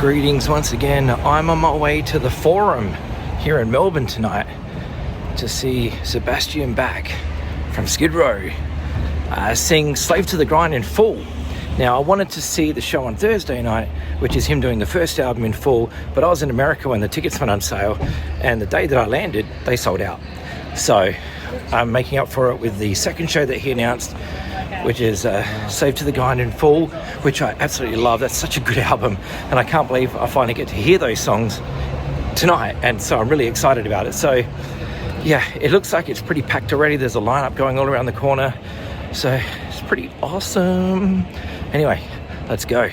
Greetings once again. I'm on my way to the Forum here in Melbourne tonight to see Sebastian Bach from Skid Row sing Slave to the Grind in full. Now, I wanted to see the show on Thursday night, which is him doing the first album in full, but I was in America when the tickets went on sale, and the day that I landed, they sold out. So I'm making up for it with the second show that he announced, which is Slave to the Grind in full, which I absolutely love. That's such a good album, and I can't believe I finally get to hear those songs tonight, and so I'm really excited about it. So yeah, it looks like it's pretty packed already. There's a lineup going all around the corner, so it's pretty awesome. Anyway, let's go.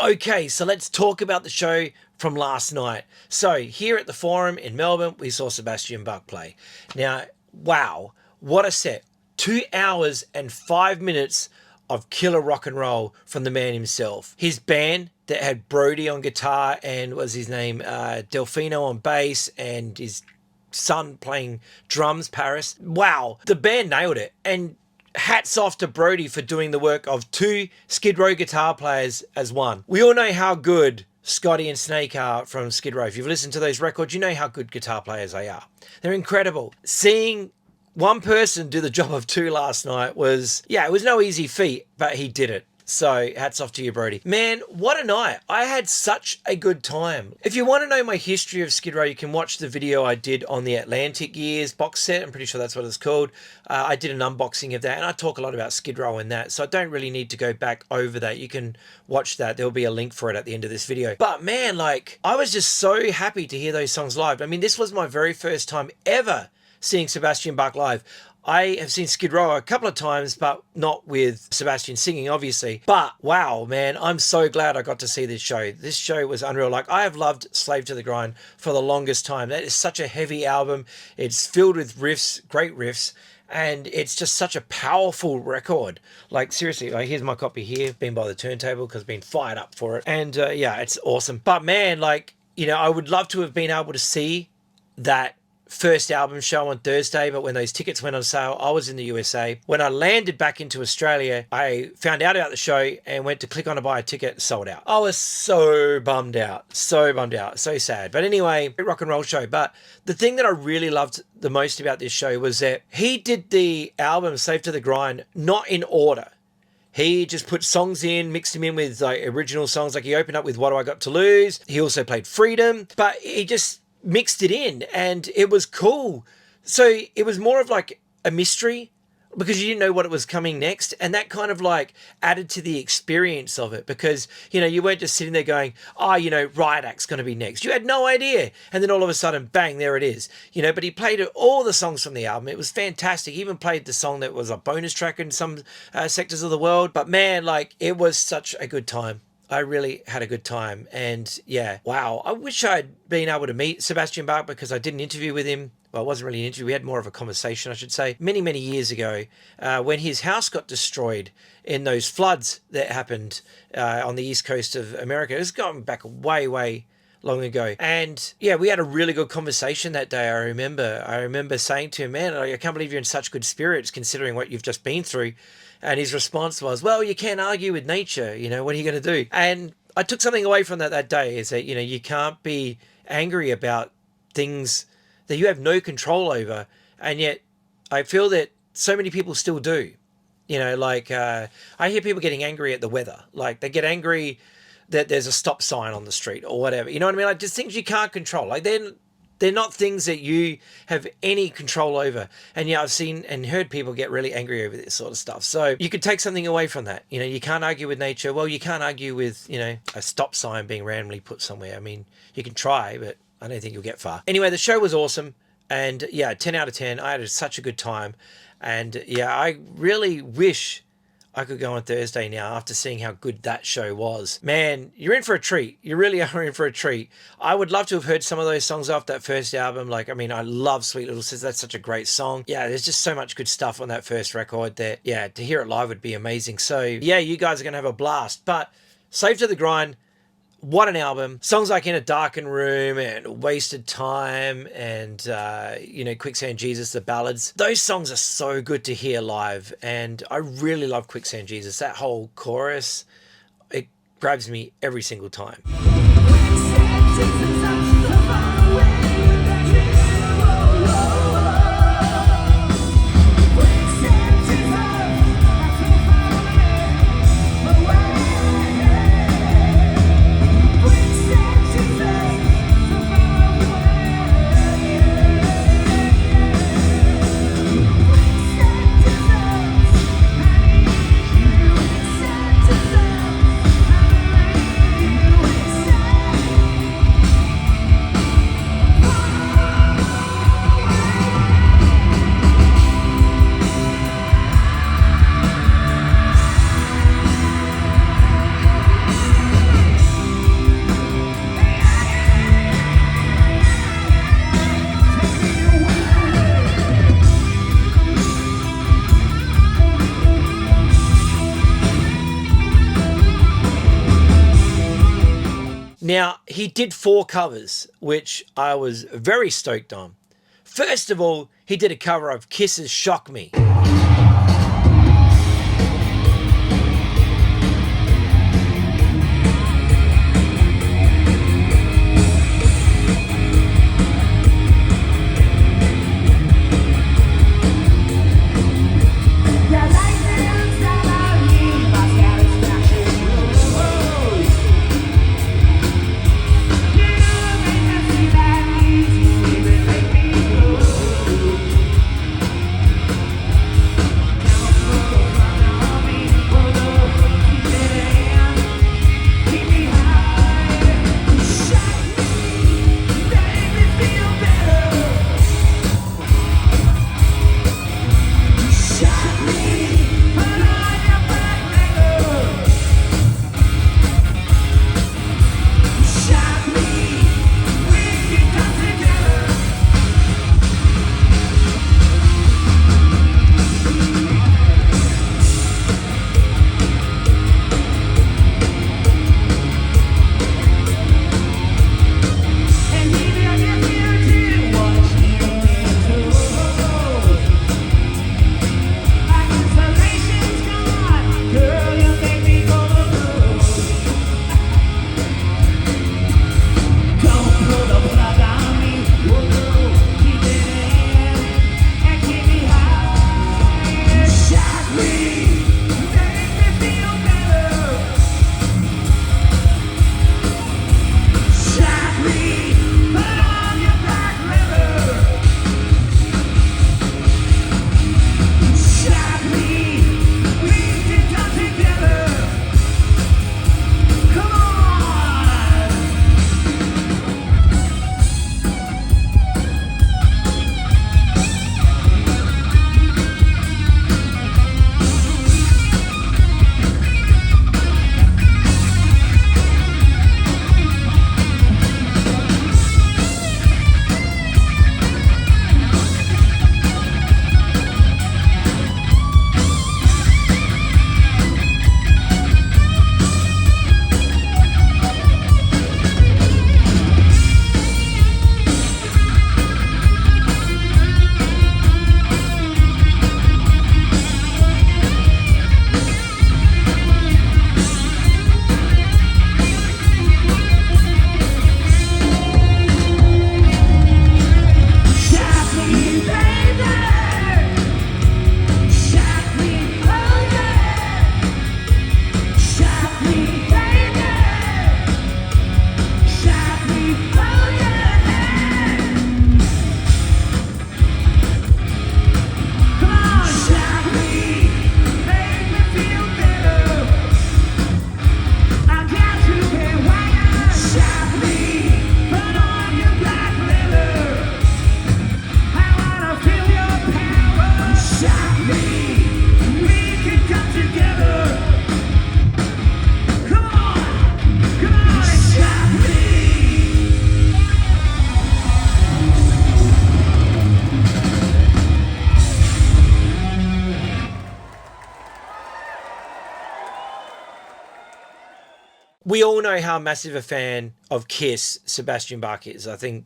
Okay, so let's talk about the show from last night. So here at the Forum in Melbourne, we saw Sebastian Bach play. Now, wow, what a set. 2 hours and 5 minutes of killer rock and roll from the man himself. His band that had Brody on guitar and was his name Delfino on bass and his son playing drums, Paris. Wow, the band nailed it. And hats off to Brody for doing the work of two Skid Row guitar players as one. We all know how good Scotty and Snake are from Skid Row. If you've listened to those records, you know how good guitar players they are. They're incredible. Seeing one person do the job of two last night was, yeah, it was no easy feat, but he did it. So hats off to you, Brody. Man, what a night. I had such a good time. If you want to know my history of Skid Row, you can watch the video I did on the Atlantic Years box set. I'm pretty sure that's what it's called. I did an unboxing of that, and I talk a lot about Skid Row in that, so I don't really need to go back over that. You can watch that. There'll be a link for it at the end of this video. But man, like, I was just so happy to hear those songs live. I mean, this was my very first time ever seeing Sebastian Bach live. I have seen Skid Row a couple of times, but not with Sebastian singing, obviously. But wow, man, I'm so glad I got to see this show. This show was unreal. Like, I have loved Slave to the Grind for the longest time. That is such a heavy album. It's filled with riffs, great riffs, and it's just such a powerful record. Like, seriously, here's my copy here, been by the turntable because I've been fired up for it. And yeah, it's awesome. But man, like, you know, I would love to have been able to see that first album show on Thursday, but when those tickets went on sale, I was in the USA. When I landed back into Australia, I found out about the show and went to click on to buy a ticket, sold out. I was so bummed out, so sad. But anyway, rock and roll show. But the thing that I really loved the most about this show was that he did the album Slave to the Grind not in order. He just put songs in, mixed them in with like original songs. Like, he opened up with What Do I Got to Lose? He also played Freedom, but he just mixed it in, and it was cool. So it was more of like a mystery because you didn't know what it was coming next, and that kind of like added to the experience of it, because, you know, you weren't just sitting there going, oh, you know, Riot Act's going to be next. You had no idea, and then all of a sudden, bang, there it is. You know, but he played all the songs from the album. It was fantastic. He even played the song that was a bonus track in some sectors of the world. But man, like, it was such a good time. I really had a good time. And yeah, wow. I wish I'd been able to meet Sebastian Bach, because I did an interview with him. Well, it wasn't really an interview. We had more of a conversation, I should say, many years ago, when his house got destroyed in those floods that happened on the east coast of America. It's gone back way long ago. And yeah, we had a really good conversation that day. I remember saying to him, man, I can't believe you're in such good spirits considering what you've just been through. And his response was, well, you can't argue with nature. You know, what are you going to do? And I took something away from that day, is that, you know, you can't be angry about things that you have no control over. And yet I feel that so many people still do. You know, like I hear people getting angry at the weather. Like, they get angry that there's a stop sign on the street or whatever. You know what I mean? Like, just things you can't control. Like, they're not things that you have any control over. And yeah, I've seen and heard people get really angry over this sort of stuff. So you could take something away from that. You know, you can't argue with nature. Well, you can't argue with, you know, a stop sign being randomly put somewhere. I mean, you can try, but I don't think you'll get far. Anyway, the show was awesome. And yeah, 10 out of 10. I had such a good time. And yeah, I really wish I could go on Thursday now after seeing how good that show was. Man, you're in for a treat. You really are in for a treat. I would love to have heard some of those songs off that first album. Like, I mean, I love Sweet Little Sister. That's such a great song. Yeah, there's just so much good stuff on that first record that, yeah, to hear it live would be amazing. So, yeah, you guys are going to have a blast. But Slave to the Grind, what an album. Songs like In a Darkened Room and Wasted Time and, Quicksand Jesus, the ballads. Those songs are so good to hear live. And I really love Quicksand Jesus. That whole chorus, it grabs me every single time. Now, he did 4 covers, which I was very stoked on. First of all, he did a cover of Kiss's Shock Me. we all know how massive a fan of Kiss Sebastian Bach is. I think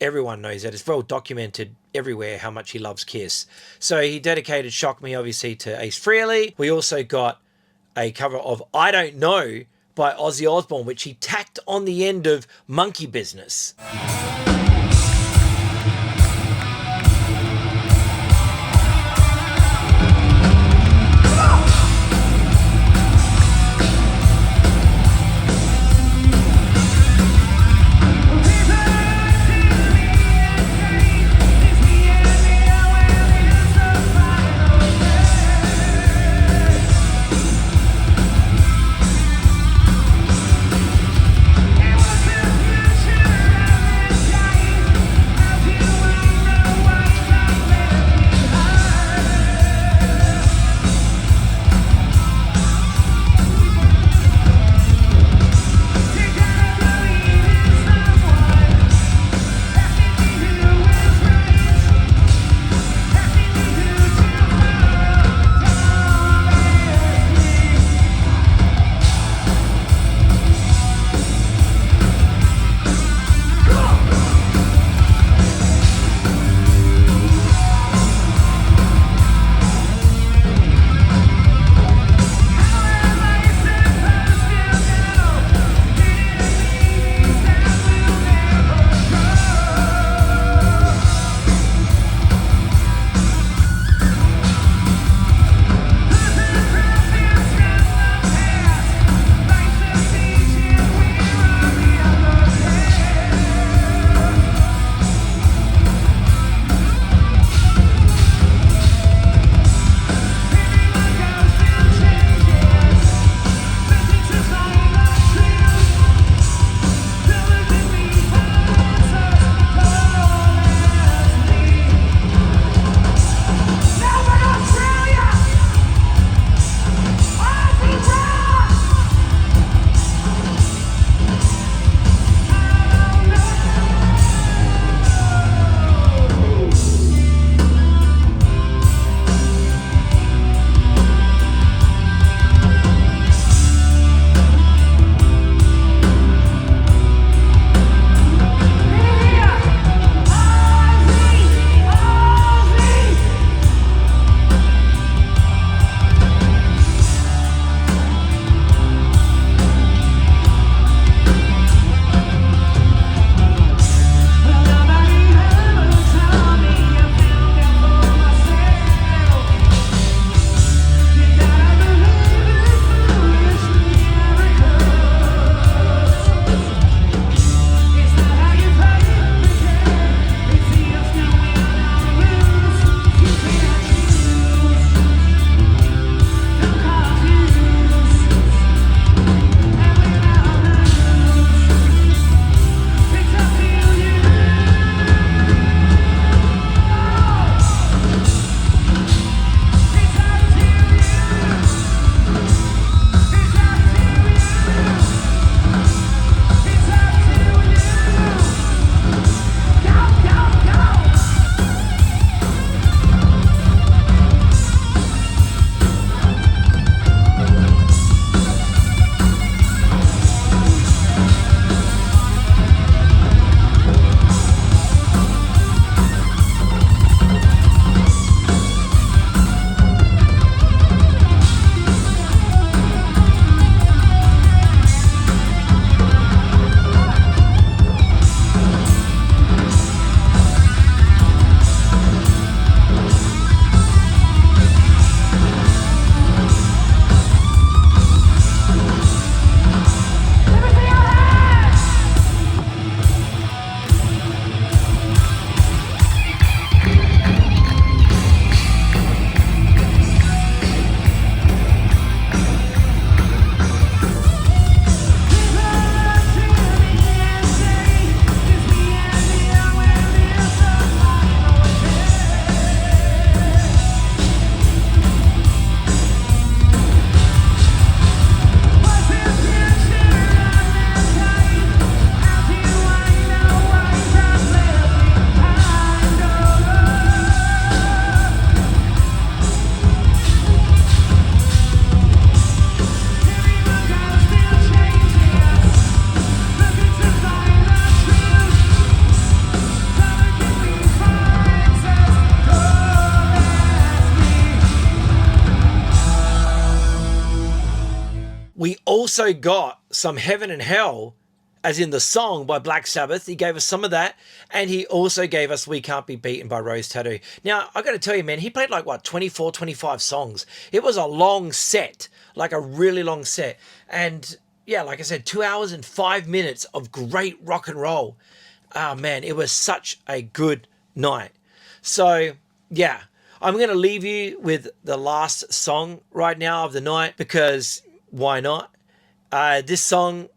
everyone knows that. It's well documented everywhere how much he loves Kiss. So he dedicated Shock Me, obviously, to Ace Frehley. We also got a cover of I Don't Know by Ozzy Osbourne, which he tacked on the end of Monkey Business. also got some Heaven and Hell, as in the song by Black Sabbath. He gave us some of that. And he also gave us We Can't Be Beaten by Rose Tattoo. Now, I got to tell you, man, he played like, what, 24, 25 songs. It was a long set, like a really long set. And yeah, like I said, 2 hours and 5 minutes of great rock and roll. Oh, man, it was such a good night. So, yeah, I'm going to leave you with the last song right now of the night because why not? This song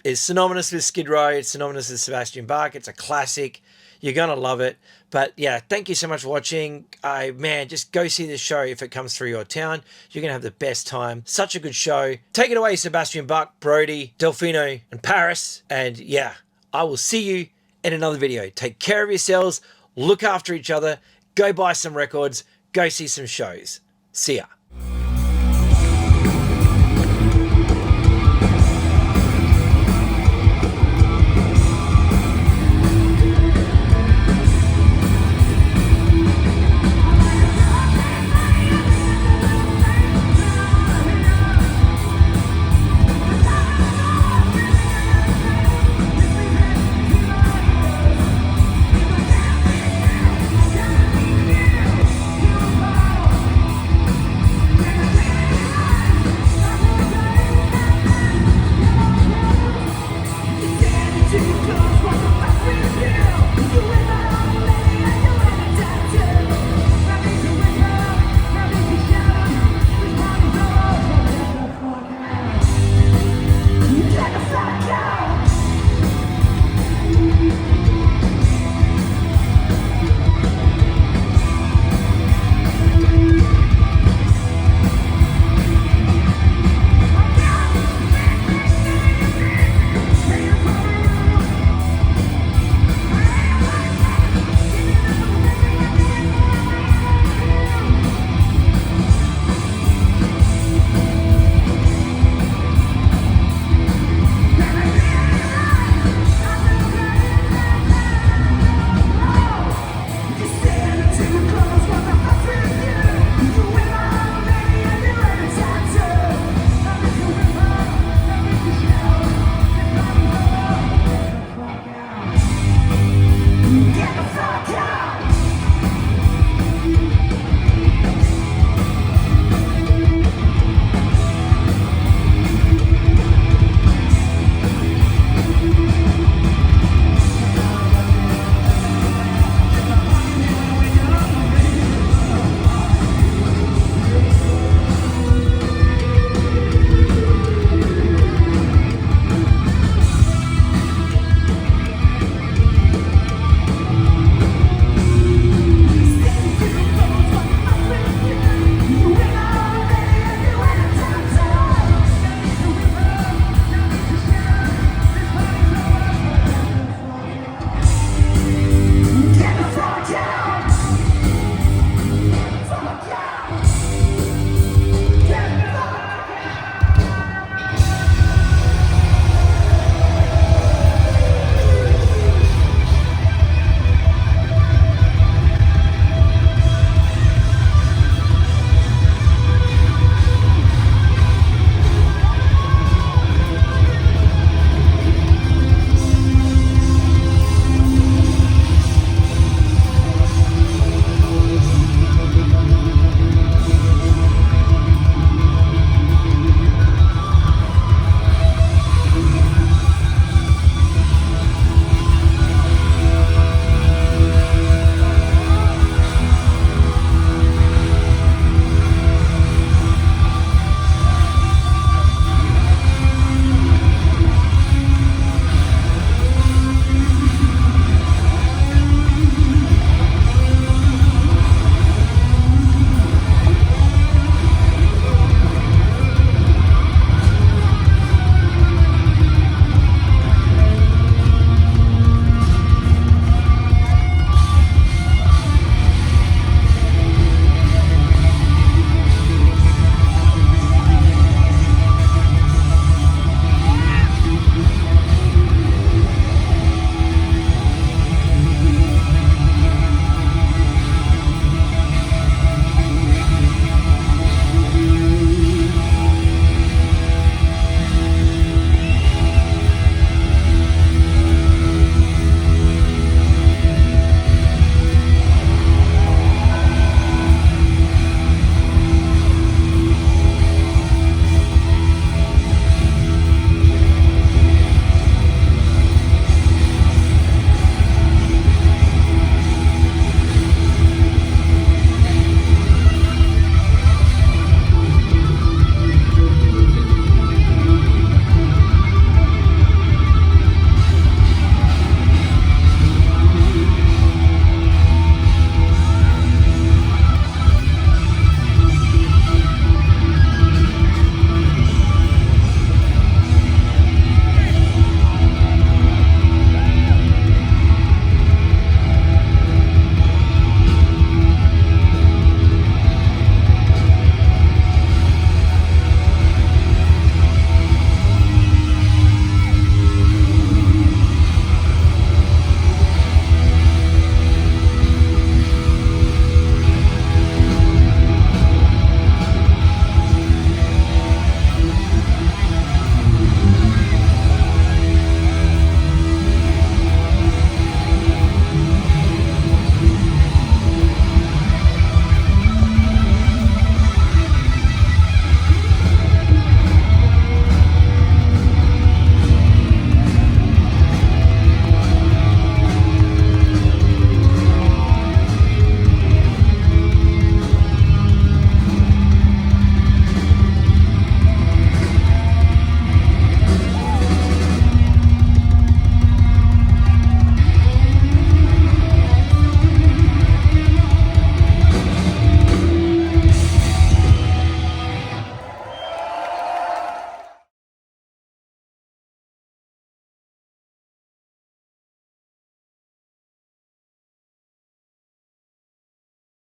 is synonymous with Skid Row. It's synonymous with Sebastian Bach. It's a classic. You're going to love it. But yeah, thank you so much for watching. Man, just go see this show if it comes through your town. You're going to have the best time. Such a good show. Take it away, Sebastian Bach, Brody, Delfino, and Paris. And yeah, I will see you in another video. Take care of yourselves. Look after each other. Go buy some records. Go see some shows. See ya.